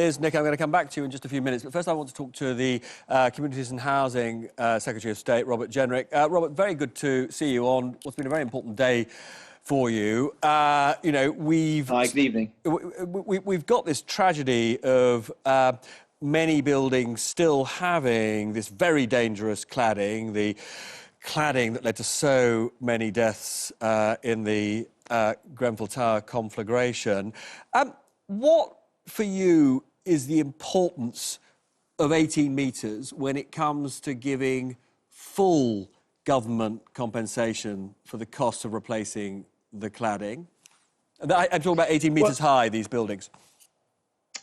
Nick, I'm going to come back to you in just a few minutes, but first I want to talk to the Communities and Housing Secretary of State, Robert Jenrick. Robert, very good to see you on what's been a very important day for you. Hi, good evening. We've got this tragedy of many buildings still having this very dangerous cladding, the cladding that led to so many deaths in the Grenfell Tower conflagration. What, for you, is the importance of 18 metres when it comes to giving full government compensation for the cost of replacing the cladding? I'm talking about 18 metres high, these buildings.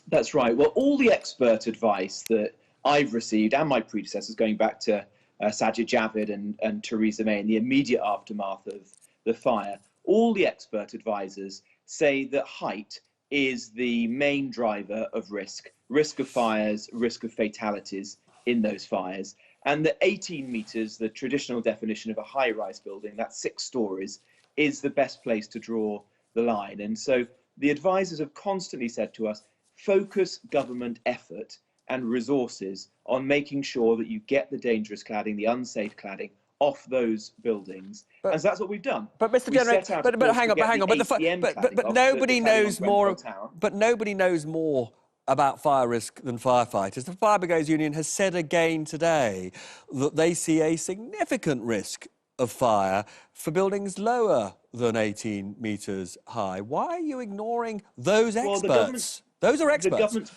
That's right. Well, all the expert advice that I've received and my predecessors, going back to Sajid Javid and Theresa May in the immediate aftermath of the fire, all the expert advisors say that height is the main driver of risk of fires, risk of fatalities in those fires. And that 18 metres, the traditional definition of a high-rise building, that's 6 stories, is the best place to draw the line. And so the advisors have constantly said to us, focus government effort and resources on making sure that you get the dangerous cladding, the unsafe cladding, off those buildings, and so that's what we've done. But Mr. Jenrick, hang on. But nobody knows more. But nobody knows more about fire risk than firefighters. The Fire Brigades Union has said again today that they see a significant risk of fire for buildings lower than 18 metres high. Why are you ignoring those experts? Those are experts.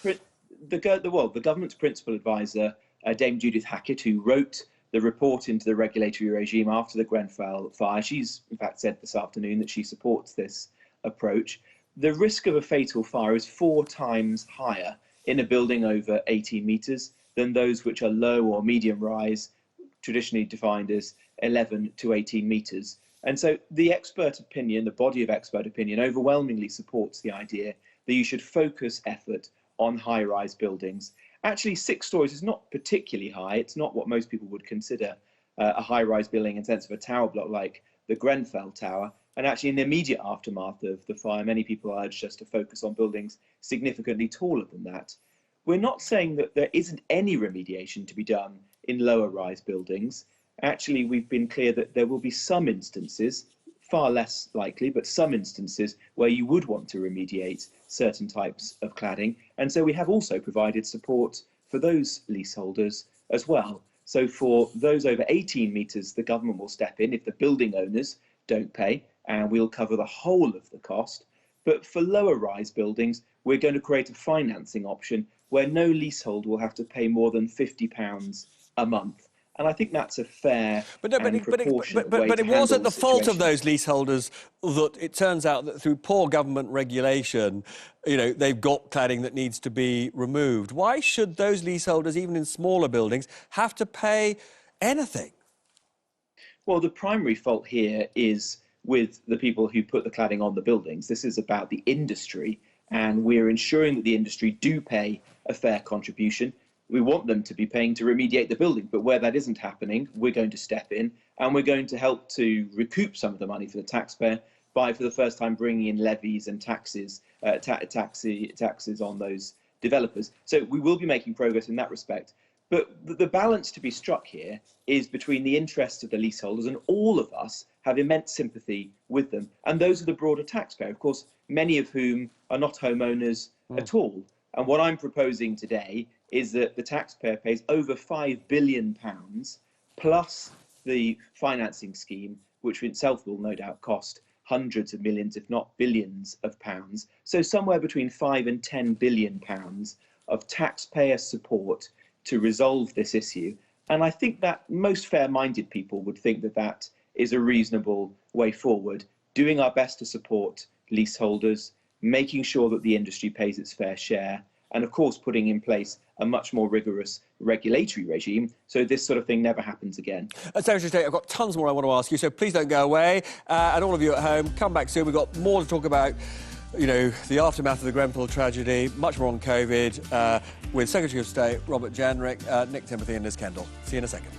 The government's principal advisor, Dame Judith Hackett, who wrote the report into the regulatory regime after the Grenfell fire, she's in fact said this afternoon that she supports this approach. The risk of a fatal fire is 4 times higher in a building over 18 metres than those which are low or medium rise, traditionally defined as 11 to 18 metres. And so the expert opinion, the body of expert opinion, overwhelmingly supports the idea that you should focus effort on high-rise buildings. Actually, 6 stories is not particularly high. It's not what most people would consider a high-rise building in the sense of a tower block like the Grenfell Tower. And actually, in the immediate aftermath of the fire, many people urged us to focus on buildings significantly taller than that. We're not saying that there isn't any remediation to be done in lower-rise buildings. Actually, we've been clear that there will be some instances, far less likely, but some instances where you would want to remediate certain types of cladding. And so we have also provided support for those leaseholders as well. So for those over 18 metres, the government will step in if the building owners don't pay, and we'll cover the whole of the cost. But for lower rise buildings, we're going to create a financing option where no leasehold will have to pay more than £50 a month. And I think that's a fair But it wasn't the fault of those leaseholders that it turns out that through poor government regulation, they've got cladding that needs to be removed. Why should those leaseholders, even in smaller buildings, have to pay anything? Well, the primary fault here is with the people who put the cladding on the buildings. This is about the industry, and we're ensuring that the industry do pay a fair contribution. We want them to be paying to remediate the building, but where that isn't happening, we're going to step in and we're going to help to recoup some of the money for the taxpayer by, for the first time, bringing in levies and taxes, taxes on those developers. So we will be making progress in that respect. But the balance to be struck here is between the interests of the leaseholders, and all of us have immense sympathy with them, and those of the broader taxpayer, of course, many of whom are not homeowners at all. And what I'm proposing today is that the taxpayer pays over £5 billion plus the financing scheme, which itself will no doubt cost hundreds of millions, if not billions of pounds. So somewhere between £5 and £10 billion of taxpayer support to resolve this issue. And I think that most fair-minded people would think that that is a reasonable way forward, doing our best to support leaseholders, making sure that the industry pays its fair share, and of course putting in place a much more rigorous regulatory regime so this sort of thing never happens again. Secretary of State, I've got tons more I want to ask you, so please don't go away. And all of you at home, come back soon. We've got more to talk about, the aftermath of the Grenfell tragedy, much more on COVID, with Secretary of State Robert Jenrick, Nick Timothy and Liz Kendall. See you in a second.